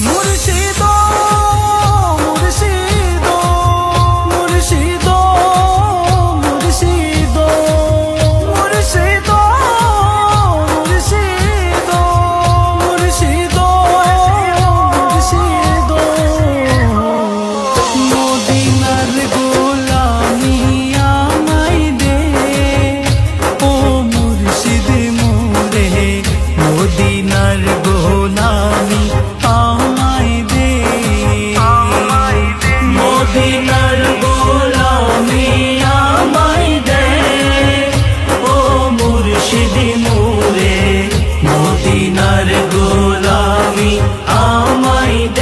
মুর্শিদ মুর্শিদ মুর্শিদ মুর্শিদ মুর্শিদ মুর্শিদ মুর্শিদ মুর্শিদ মদিনার গোলামি আমায় দে ও মুর্শিদ মোরে মদিনার গোলামি আমায় দে মদিনার গোলামি আমায় দে ও মুর্শিদ মোরে মদিনার গোলামি আমায় দে